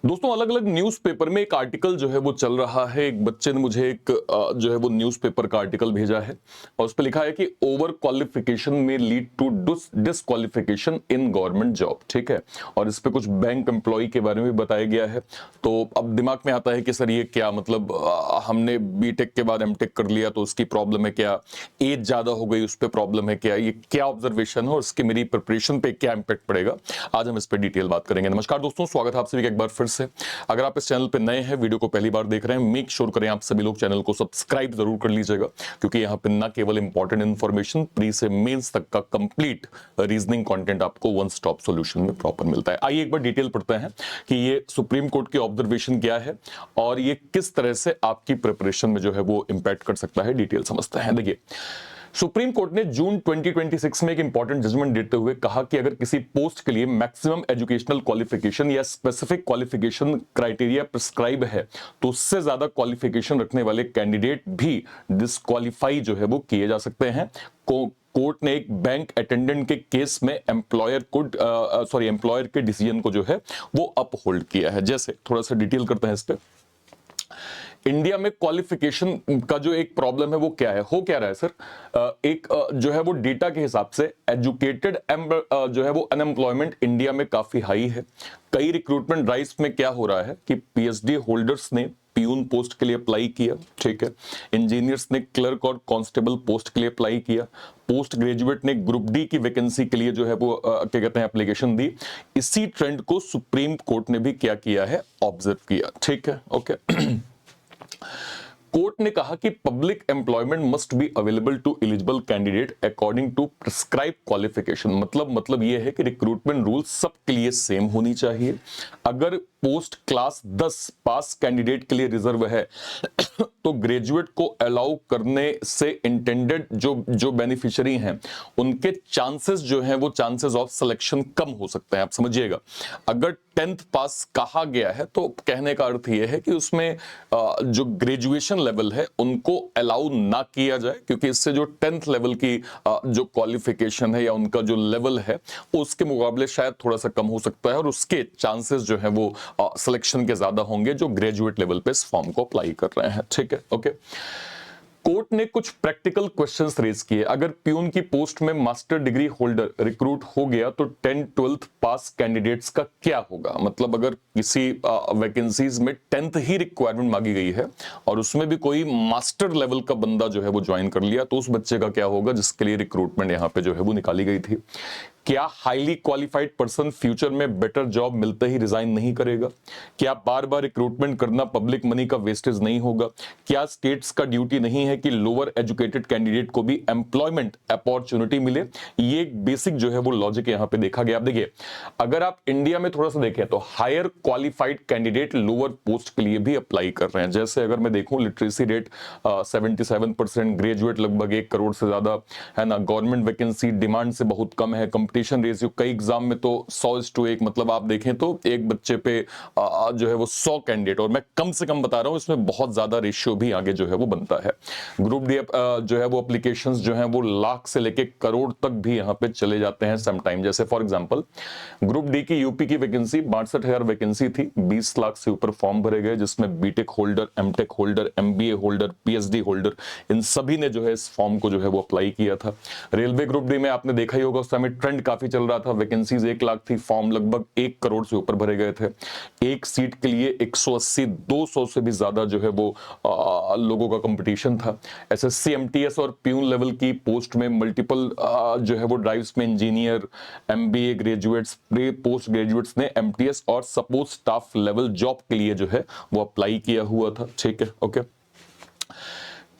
दोस्तों अलग अलग न्यूज़पेपर में एक आर्टिकल जो है वो चल रहा है। एक बच्चे ने मुझे एक जो है वो न्यूज़पेपर का आर्टिकल भेजा है और उस पर लिखा है कि over qualification may lead to disqualification in government job. ठीक है, और इस पे कुछ बैंक एम्प्लॉय के बारे में भी बताया गया है। तो अब दिमाग में आता है कि सर ये क्या मतलब, हमने बीटेक के बाद एमटेक कर लिया तो उसकी प्रॉब्लम है क्या, एज ज्यादा हो गई उस पर प्रॉब्लम है क्या, ये क्या ऑब्जर्वेशन है और इसके मेरी प्रिपरेशन पे क्या इंपैक्ट पड़ेगा, आज हम इस पर डिटेल बात करेंगे। नमस्कार दोस्तों, स्वागत है आप सभी का एक बार फिर से। अगर आप इस चैनल पे नए हैं, वीडियो को पहली बार देख रहे हैं, मेक श्योर करें आप सभी लोग चैनल को सब्सक्राइब जरूर कर लीजिएगा, क्योंकि यहाँ पे ना केवल इंपॉर्टेंट इन्फॉर्मेशन, प्री से मेंस तक का कंप्लीट रीजनिंग कंटेंट आपको वन स्टॉप सॉल्यूशन में प्रॉपर मिलता है। आइए एक बार डिटेल पढ़ते हैं कि ये सुप्रीम कोर्ट की ऑब्जर्वेशन क्या है और ये किस तरह से आपकी प्रिपरेशन में जो है वो इंपैक्ट कर सकता है। डिटेल समझते हैं। देखिए, सुप्रीम कोर्ट ने जून 2026 में एक इंपॉर्टेंट जजमेंट देते हुए कहा कि अगर किसी पोस्ट के लिए मैक्सिमम एजुकेशनल क्वालिफिकेशन या स्पेसिफिक क्वालिफिकेशन क्राइटेरिया प्रिस्क्राइब है तो उससे ज्यादा क्वालिफिकेशन रखने वाले कैंडिडेट भी डिस्क्वालीफाई जो है वो किए जा सकते हैं। कोर्ट ने एक बैंक अटेंडेंट के केस में एम्प्लॉयर के डिसीजन को जो है वो अपहोल्ड किया है। जैसे थोड़ा सा डिटेल करते हैं इस पे। इंडिया में क्वालिफिकेशन का जो एक प्रॉब्लम है वो क्या है, हो क्या रहा है सर, एक जो है वो डेटा के हिसाब से एजुकेटेड जो है वो अनएम्प्लॉयमेंट इंडिया में काफी हाई है। कई रिक्रूटमेंट ड्राइव्स में क्या हो रहा है कि पीएचडी होल्डर्स ने पियून पोस्ट के लिए अप्लाई किया, ठीक है, इंजीनियर्स ने क्लर्क और कांस्टेबल पोस्ट के लिए अप्लाई किया, पोस्ट ग्रेजुएट ने ग्रुप डी की वैकेंसी के लिए जो है वो क्या कहते हैं एप्लीकेशन दी। इसी ट्रेंड को सुप्रीम कोर्ट ने भी क्या किया है, ऑब्जर्व किया। ठीक है, ओके। कोर्ट ने कहा कि public employment must be available to eligible candidate according to prescribe qualification. मतलब यह है कि रिक्रूटमेंट रूल सबके लिए सेम होनी चाहिए। अगर पोस्ट क्लास 10 पास कैंडिडेट के लिए रिजर्व है तो ग्रेजुएट को अलाउ करने से इंटेंडेड जो बेनिफिशियरी हैं उनके चांसेस जो हैं वो चांसेस ऑफ सिलेक्शन कम हो सकते हैं। आप समझिएगा, अगर 10th पास कहा गया है तो कहने का अर्थ यह है कि उसमें जो ग्रेजुएशन लेवल है उनको अलाउ ना किया जाए, क्योंकि इससे जो 10th लेवल की जो क्वालिफिकेशन है या उनका जो लेवल है उसके मुकाबले शायद थोड़ा सा कम हो सकता है और उसके चांसेस जो है वो सिलेक्शन के ज्यादा होंगे जो ग्रेजुएट लेवल पे इस फॉर्म को अप्लाई कर रहे हैं। ठीक है, ओके। कोर्ट ने कुछ प्रैक्टिकल क्वेश्चंस रेज किए। अगर प्यून की पोस्ट में मास्टर डिग्री होल्डर रिक्रूट हो गया तो 10th-12th पास कैंडिडेट्स का क्या होगा। मतलब अगर किसी वैकेंसीज में 10th ही रिक्वायरमेंट मांगी गई है और उसमें भी कोई मास्टर लेवल का बंदा जो है वो ज्वाइन कर लिया तो उस बच्चे का क्या होगा जिसके लिए रिक्रूटमेंट यहां पे जो है वो निकाली गई थी। क्या हाईली क्वालिफाइड पर्सन फ्यूचर में बेटर जॉब मिलते ही रिजाइन नहीं करेगा? क्या बार बार रिक्रूटमेंट करना पब्लिक मनी का वेस्टेज नहीं होगा? क्या स्टेट्स का ड्यूटी नहीं है कि लोअर एजुकेटेड कैंडिडेट को भी एम्प्लॉयमेंट अपॉर्चुनिटी मिले? ये एक बेसिक जो है वो लॉजिक यहां पे देखा गया। आप देखिए, अगर आप इंडिया में थोड़ा सा देखें तो higher qualified candidate lower post के लिए भी अप्लाई कर रहे हैं। जैसे अगर मैं देखूं लिटरेसी रेट 77%, ग्रेजुएट लगभग 1 करोड़ से ज्यादा है ना, गवर्नमेंट वैकेंसी डिमांड से बहुत कम है, कंपटीशन रेशियो कई एग्जाम में तो 100:1, मतलब आप देखें तो एक बच्चे पे जो है वो 100 कैंडिडेट, और मैं कम से कम बता रहा हूं, इसमें बहुत ज्यादा रेशियो भी आगे जो है वो बनता है। ग्रुप डी जो है वो एप्लीकेशंस जो है वो लाख से लेके करोड़ तक भी यहां पे चले जाते हैं समटाइम। जैसे फॉर एग्जांपल ग्रुप डी की यूपी की वैकेंसी 62,000 वैकेंसी थी, 20 लाख से ऊपर फॉर्म भरे गए, जिसमें BTech holder, MTech holder, MBA holder, PhD holder, इन सभी ने जो है इस फॉर्म को जो है वो अप्लाई किया था। रेलवे ग्रुप डी में आपने देखा ही होगा उस समय ट्रेंड काफी चल रहा था, वैकेंसीज 1 लाख थी, फॉर्म लगभग 1 करोड़ से ऊपर भरे गए थे। एक सीट के लिए 180-200 से भी ज्यादा जो है वो लोगों का कंपटीशन था। एसएससी, एमटीएस और प्यून लेवल की पोस्ट में मल्टीपल जो है वो ड्राइव्स में engineer, MBA graduates, pre post graduates ने एमटीएस और सपोर्ट स्टाफ लेवल जॉब के लिए जो है वो अप्लाई किया हुआ था। ठीक है, okay.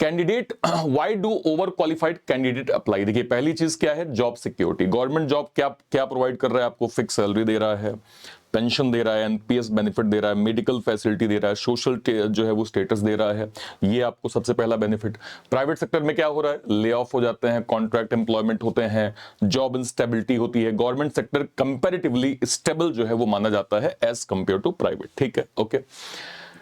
Candidate, why do over qualified candidate apply? देखिए, पहली चीज क्या है, जॉब सिक्योरिटी। गवर्नमेंट जॉब क्या क्या प्रोवाइड कर रहा है आपको? फिक्स सैलरी दे रहा है, पेंशन दे रहा है, एनपीएस बेनिफिट दे रहा है, मेडिकल फैसिलिटी दे रहा है, सोशल जो है वो स्टेटस दे रहा है। ये आपको सबसे पहला बेनिफिट। प्राइवेट सेक्टर में क्या हो रहा है, ले ऑफ हो जाते हैं, कॉन्ट्रैक्ट एम्प्लॉयमेंट होते हैं, जॉब इंस्टेबिलिटी होती है। गवर्नमेंट सेक्टर कंपैरेटिवली स्टेबल जो है वो माना जाता है एज कंपेयर टू प्राइवेट। ठीक है, ओके।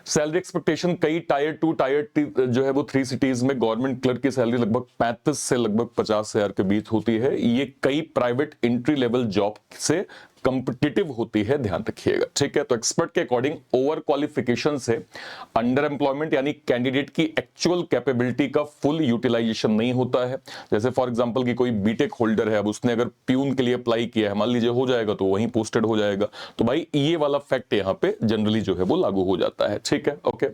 सैलरी एक्सपेक्टेशन, कई टायर 2 टायर जो है वो 3 सिटीज में गवर्नमेंट क्लर्क की सैलरी लगभग 35 से लगभग 50,000 के बीच होती है। ये कई प्राइवेट एंट्री लेवल जॉब से कंपिटिटिव होती है, ध्यान रखिएगा, ठीक है। तो एक्सपर्ट के अकॉर्डिंग ओवर क्वालिफिकेशन से अंडर एम्प्लॉयमेंट यानी कैंडिडेट की एक्चुअल कैपेबिलिटी का फुल यूटिलाइजेशन नहीं होता है। जैसे फॉर एग्जांपल कि कोई बीटेक होल्डर है, अब उसने अगर प्यून के लिए अप्लाई किया है, मान लीजिए हो जाएगा तो वहीं पोस्टेड हो जाएगा, तो भाई ये वाला फैक्ट यहां पे जनरली जो है वो लागू हो जाता है, ठीक है, okay.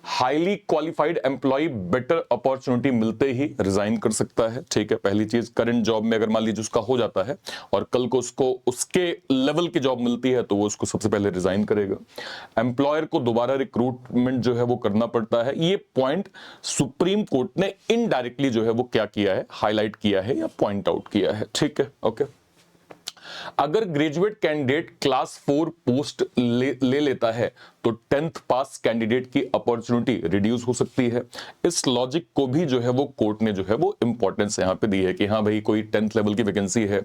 Highly qualified employ better opportunity मिलते ही रिजाइन कर सकता है, ठीक है। पहली चीज, करंट जॉब में अगर मान लीजिए उसका हो जाता है और कल को उसको उसके लेवल की जॉब मिलती है तो वो उसको सबसे पहले रिजाइन करेगा। एम्प्लॉयर को दोबारा रिक्रूटमेंट जो है वो करना पड़ता है। ये पॉइंट सुप्रीम कोर्ट ने इनडायरेक्टली जो है वो क्या किया है, हाईलाइट किया है या पॉइंट आउट किया है, ठीक है, ओके। अगर ग्रेजुएट कैंडिडेट क्लास 4 पोस्ट ले लेता है तो 10th पास कैंडिडेट की अपॉर्चुनिटी रिड्यूस हो सकती है। इस लॉजिक को भी जो है वो कोर्ट ने जो है वो इंपॉर्टेंस यहां पे दी है कि हाँ भाई कोई 10th लेवल की वैकेंसी है,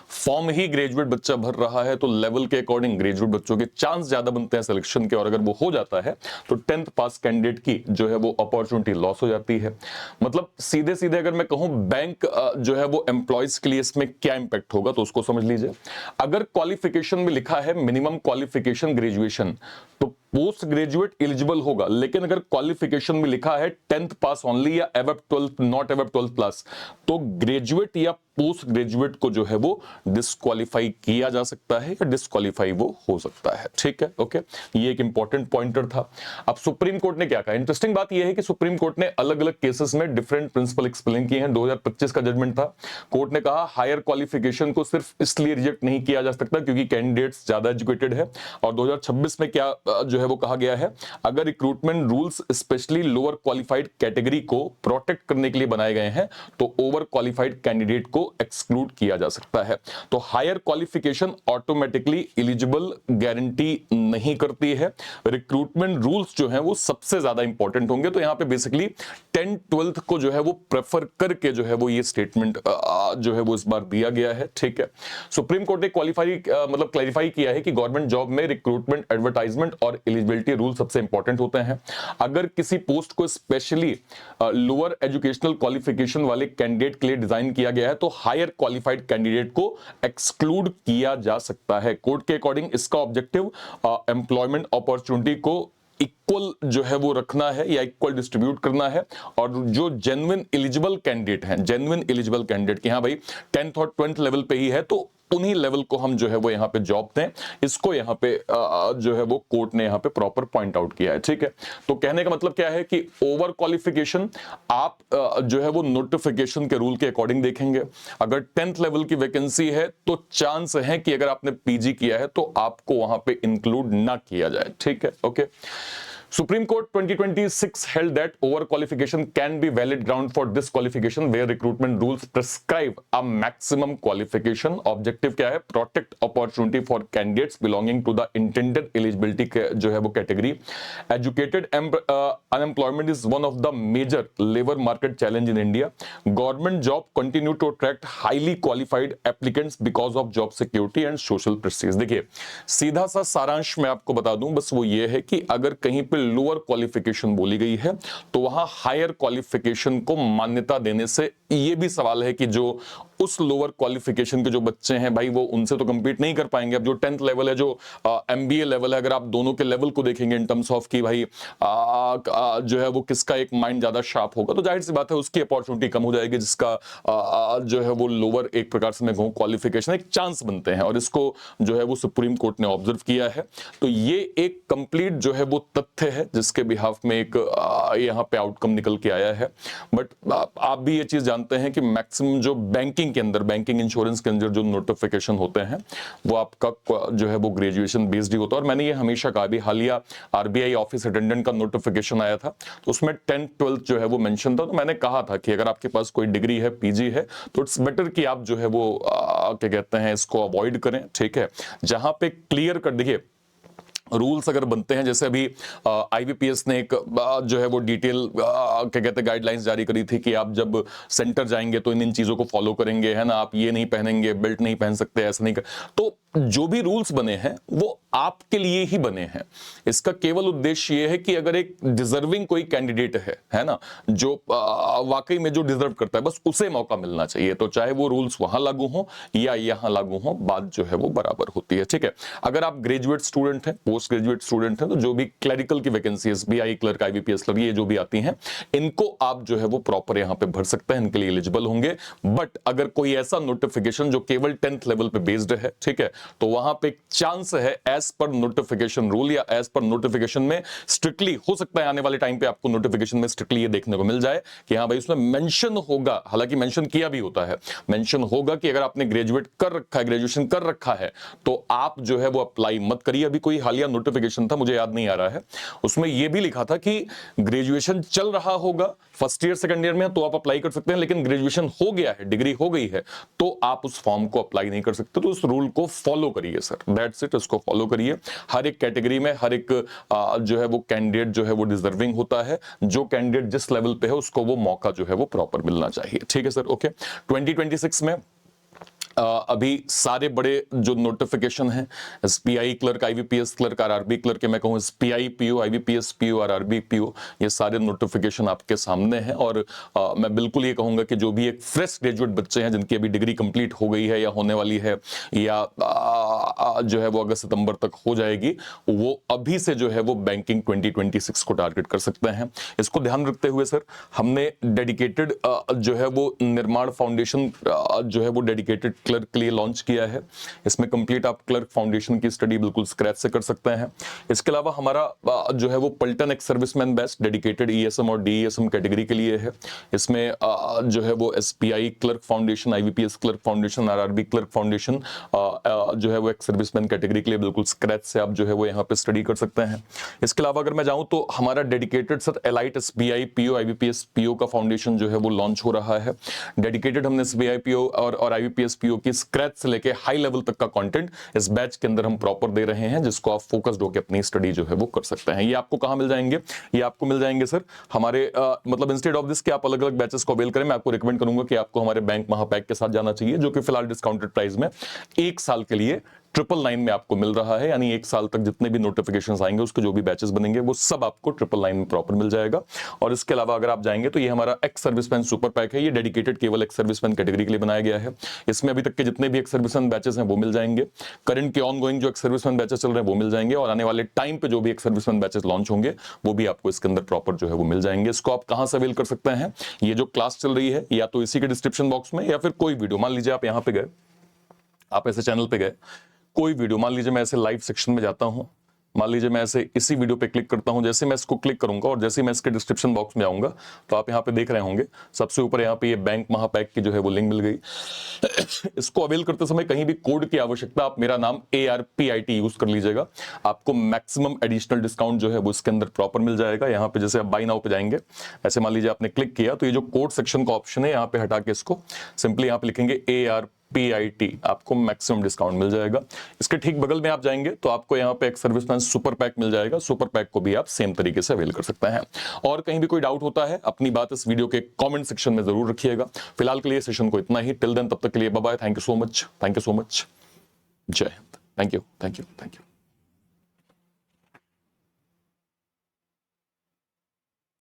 फॉर्म ही ग्रेजुएट बच्चा भर रहा है, तो लेवल के अकॉर्डिंग ग्रेजुएट बच्चों के चांस ज्यादा बनते हैं सिलेक्शन के, और अगर वो हो जाता है तो 10th पास कैंडिडेट की जो है वो अपॉर्चुनिटी लॉस हो जाती है। मतलब सीधे सीधे अगर मैं कहूं बैंक जो है वो एम्प्लॉयज के लिए इसमें क्या इंपैक्ट होगा तो उसको समझ लीजिए। अगर क्वालिफिकेशन में लिखा है मिनिमम क्वालिफिकेशन ग्रेजुएशन तो पोस्ट ग्रेजुएट एलिजिबल होगा, लेकिन अगर क्वालिफिकेशन में लिखा है 10th पास ओनली या अबव 12 नॉट अबव 12 प्लस तो ग्रेजुएट या पोस्ट ग्रेजुएट को जो है वो डिस्क्वालीफाई किया जा सकता है या डिस्क्वालीफाई वो हो सकता है, ठीक है, ओके। ये एक इंपॉर्टेंट पॉइंटर था। अब सुप्रीम कोर्ट ने क्या कहा, इंटरेस्टिंग बात यह है कि सुप्रीम कोर्ट ने अलग अलग केसेस में डिफरेंट प्रिंसिपल एक्सप्लेन किए हैं। 2025 का जजमेंट था, कोर्ट ने कहा हायर क्वालिफिकेशन को सिर्फ इसलिए रिजेक्ट नहीं किया जा सकता क्योंकि कैंडिडेट्स ज्यादा एजुकेटेड है। और 2026 में क्या जो है वो कहा गया है, अगर recruitment rules specially lower qualified category को प्रोटेक्ट करने के लिए बनाए गए हैं तो ओवर क्वालिफाइड कैंडिडेट को एक्सक्लूड किया जा सकता है। तो higher qualification automatically eligible guarantee नहीं करती है। रिक्रूटमेंट रूल्स जो हैं वो सबसे ज्यादा इंपॉर्टेंट होंगे। तो यहां पे बेसिकली 10th 12th को जो है वो प्रेफर करके जो है वो ये स्टेटमेंट जो है वो इस बार दिया गया है, ठीक है। सुप्रीम कोर्ट ने क्लैरिफाई किया है कि गवर्नमेंट जॉब में रिक्रूटमेंट, एडवर्टाइजमेंट और एलिजिबिलिटी रूल सबसे इंपॉर्टेंट होते हैं। अगर किसी पोस्ट को स्पेशली लोअर एजुकेशनल क्वालिफिकेशन वाले कैंडिडेट के लिए डिजाइन किया गया है तो हायर क्वालिफाइड कैंडिडेट को एक्सक्लूड किया जा सकता है। कोर्ट के अकॉर्डिंग इसका ऑब्जेक्टिव एम्प्लॉयमेंट अपॉर्चुनिटी को इक्वल जो है वो रखना है या इक्वल डिस्ट्रीब्यूट करना है, और जो जेन्युइन एलिजिबल कैंडिडेट हैं, जेन्युइन एलिजिबल कैंडिडेट कि हाँ भाई 10th और 12th लेवल पे ही है तो उन्हीं लेवल को हम जो है वो यहाँ पे जॉब दें, इसको यहाँ पे जो है वो कोर्ट ने यहाँ पे प्रॉपर पॉइंट आउट किया है, ठीक है। तो कहने का मतलब क्या है कि ओवर क्वालिफिकेशन आप जो है वो नोटिफिकेशन के रूल के अकॉर्डिंग देखेंगे। अगर 10th लेवल की वैकेंसी है तो चांस है कि अगर आपने पीजी किया है तो आपको वहां पे इंक्लूड ना किया जाए, ठीक है, okay. Supreme Court 2026 held that overqualification can be valid ground for disqualification where recruitment rules prescribe a maximum qualification. Objective क्या है? Protect opportunity for candidates belonging to the intended eligibility जो है वो category. Educated unemployment is one of the major labor market challenge in India. Government job continue to attract highly qualified applicants because of job security and social prestige. देखिए सीधा सा सारांश मैं आपको बता दूं, बस वो ये है कि अगर कहीं पे लोअर क्वालिफिकेशन बोली गई है तो वहां हायर क्वालिफिकेशन को मान्यता देने से ये भी सवाल है कि जो उस लोअर क्वालिफिकेशन के जो बच्चे हैं भाई वो उनसे तो कंपीट नहीं कर पाएंगे। अब जो 10th लेवल है, जो एमबीए लेवल है, अगर आप दोनों के लेवल को देखेंगे इन टर्म्स ऑफ कि भाई जो है वो किसका एक माइंड ज्यादा शार्प होगा तो जाहिर सी बात है उसकी अपॉर्चुनिटी कम हो जाएगी, जिसका जो है वो लोअर एक प्रकार से मैं कहूं क्वालिफिकेशन एक चांस बनते हैं, और इसको जो है वो सुप्रीम कोर्ट ने ऑब्जर्व किया है। तो ये एक कंप्लीट जो है वो तथ्य है जिसके बिहाफ में एक यहाँ पे आउटकम निकल के आया है। बट आप भी ये चीज जानते हैं कि मैक्सिमम जो बैंकिंग के अंदर, बैंकिंग इंश्योरेंस के अंदर जो नोटिफिकेशन होते हैं वो आपका जो है वो ग्रेजुएशन बेस्ड ही होता है। और मैंने ये हमेशा कहा भी, हालिया आरबीआई ऑफिस अटेंडेंट का नोटिफिकेशन आया था तो उसमें 10th 12th जो है वो मेंशन था, तो मैंने कहा था कि अगर आपके पास कोई डिग्री है, पीजी है, तो इट्स बेटर कि आप जो है वो क्या कहते हैं इसको अवॉइड करें, ठीक है। जहां पे क्लियर कर, देखिए रूल्स अगर बनते हैं, जैसे अभी आईबीपीएस ने एक जो है वो डिटेल क्या कहते हैं गाइडलाइंस जारी करी थी कि आप जब सेंटर जाएंगे तो इन इन चीजों को फॉलो करेंगे, है ना, आप ये नहीं पहनेंगे, बेल्ट नहीं पहन सकते, ऐसा नहीं कर। तो जो भी रूल्स बने हैं वो आपके लिए ही बने हैं। इसका केवल उद्देश्य ये है कि अगर एक डिजर्विंग कोई कैंडिडेट है ना, जो वाकई में जो डिजर्व करता है, बस उसे मौका मिलना चाहिए। तो चाहे वो रूल्स वहां लागू हो या यहां लागू हो, बात जो है वो बराबर होती है। ठीक है, अगर आप ग्रेजुएट स्टूडेंट हैं, पोस्ट ग्रेजुएट स्टूडेंट हैं, तो जो भी क्लरिकल की vacancies, BI clerk, IBPS clerk, ये जो भी आती हैं, इनको आप जो है वो प्रॉपर यहां पे भर सकते हैं, इनके लिए एलिजिबल होंगे। बट अगर कोई ऐसा नोटिफिकेशन जो केवल 10th लेवल पे बेस्ड है, ठीक है, तो वहां पे एक चांस है एज पर नोटिफिकेशन रूल या एज पर नोटिफिकेशन में स्ट्रिक्टली हो सकता है आने वाले टाइम पे आपको नोटिफिकेशन में स्ट्रिक्टली ये देखने को मिल जाए कि हाँ भाई उसमें मेंशन होगा, हालांकि मेंशन किया भी होता है, मेंशन होगा कि अगर आपने ग्रेजुएट कर रखा है, ग्रेजुएशन कर रखा है, तो आप जो है वो अप्लाई मत करिए। अभी कोई हालिया नोटिफिकेशन था, मुझे याद नहीं आ रहा है, उसमें यह भी लिखा था कि ग्रेजुएशन चल रहा होगा, फर्स्ट ईयर सेकंड ईयर में, तो आप अप्लाई कर सकते हैं, लेकिन ग्रेजुएशन हो गया है, डिग्री हो गई है, तो आप उस फॉर्म को अप्लाई नहीं कर सकते। तो उस रूल को फॉलो करिए सर, दैट्स इट, इसको फॉलो करिए। हर एक कैटेगरी में हर एक जो है वो कैंडिडेट जो है वो डिजर्विंग होता है। जो कैंडिडेट जिस लेवल पे है उसको वो मौका जो है वो प्रॉपर मिलना चाहिए। ठीक है सर, ओके। 2026 में अभी सारे बड़े जो नोटिफिकेशन हैं, SPI clerk, IBPS clerk, RRB clerk के, मैं कहूँ SPI PO, IBPS PO, RRB PO, ये सारे नोटिफिकेशन आपके सामने हैं। और मैं बिल्कुल ये कहूंगा कि जो भी एक फ्रेश ग्रेजुएट बच्चे हैं जिनकी अभी डिग्री कंप्लीट हो गई है या होने वाली है, या जो है वो अगस्त सितंबर तक हो जाएगी, वो अभी से जो है वो बैंकिंग 2026 को टारगेट कर सकते हैं। इसको ध्यान रखते हुए सर हमने डेडिकेटेड जो है वो निर्माण फाउंडेशन जो है वो डेडिकेटेड क्लर्क के लिए लॉन्च किया है। इसमें कंप्लीट आप क्लर्क फाउंडेशन की स्टडी बिल्कुल स्क्रैच से कर सकते हैं। इसके अलावा हमारा जो है वो पलटन ex serviceman batch dedicated ESM और डीईएसएम कैटेगरी के लिए है। इसमें जो है वो SPI clerk foundation, IBPS clerk foundation, RRB clerk foundation जो है वो एक्स सर्विसमैन कैटेगरी के लिए बिल्कुल स्क्रैच से आप जो है वो यहाँ पे स्टडी कर सकते हैं। इसके अलावा अगर मैं जाऊं तो हमारा dedicated sir elite SBI PO, IBPS PO का फाउंडेशन जो है वो लॉन्च हो रहा है। डेडिकेटेड हमने एसबीआई पीओ और आईबीपीएस पीओ की स्क्रैच से लेके हाई लेवल तक का कंटेंट इस बैच के अंदर हम प्रॉपर दे रहे हैं, जिसको आप फोकस्ड होकर अपनी स्टडी जो है वो कर सकते हैं। ये आपको कहां मिल जाएंगे? ये आपको मिल जाएंगे सर हमारे मतलब इंस्टेड ऑफ दिस कि आप अलग अलग बैचेस को अवेल करें, मैं आपको रिकमेंड करूंगा कि आपको हमारे बैंक महापैक के साथ जाना चाहिए, जो कि फिलहाल डिस्काउंटेड प्राइस में 1 साल के लिए 999 में आपको मिल रहा है। यानी 1 साल तक जितने भी नोटिफिकेशंस आएंगे, उसके जो भी बैचेस बनेंगे, वो सब आपको 999 में प्रॉपर मिल जाएगा। और इसके अलावा अगर आप जाएंगे तो ये हमारा एक्स सर्विसमैन सुपर पैक है। ये डेडिकेटेड केवल एक्स सर्विसमैन कैटेगरी के लिए बनाया गया है। इसमें अभी तक के जितने भी एक्स सर्विसमैन बैचेस हैं वो मिल जाएंगे। करंट के ऑनगोइंग जो एक्स सर्विसमैन बैचेस चल रहे हैं वो मिल जाएंगे, और आने वाले टाइम पे जो भी एक्स सर्विसमैन बैचेस लॉन्च होंगे वो भी आपको इसके अंदर प्रॉपर जो है वो मिल जाएंगे। इसको आप कहां से अवेल कर सकते हैं? ये जो क्लास चल रही है, या तो इसी के डिस्क्रिप्शन बॉक्स में, या फिर कोई वीडियो, मान लीजिए आप यहां पे गए, आप ऐसे चैनल पे गए, कोई वीडियो, मान लीजिए मैं ऐसे लाइव सेक्शन में जाता हूं, मान लीजिए मैं ऐसे इसी वीडियो पे क्लिक करता हूं, जैसे मैं इसको क्लिक करूंगा और जैसे मैं इसके डिस्क्रिप्शन बॉक्स में आऊंगा तो आप यहां पे देख रहे होंगे सबसे ऊपर यहां पे ये बैंक महापैक की जो है वो लिंक मिल गई। इसको अवेल करते समय कहीं भी कोड की आवश्यकता, आप मेरा नाम ARPIT यूज कर लीजिएगा, आपको मैक्सिमम एडिशनल डिस्काउंट जो है वो इसके अंदर प्रॉपर मिल जाएगा। यहाँ पे जैसे आप बाय नाउ पे जाएंगे, ऐसे मान लीजिए आपने क्लिक किया, तो ये जो कोड सेक्शन का ऑप्शन है यहाँ पे हटा के इसको सिंपली यहाँ पे लिखेंगे ARPIT, आपको मैक्सिमम डिस्काउंट मिल जाएगा। इसके ठीक बगल में आप जाएंगे तो आपको यहाँ पे एक सर्विसमैन सुपर पैक मिल जाएगा। सुपर पैक को भी आप सेम तरीके से अवेल कर सकते हैं। और कहीं भी कोई डाउट होता है, अपनी बात इस वीडियो के कमेंट सेक्शन में जरूर रखिएगा। फिलहाल के लिए सेशन को इतना ही, टिल देन, तब तक के लिए bye bye, thank you so much, thank you so much, जय Hind, thank you, thank you, thank you.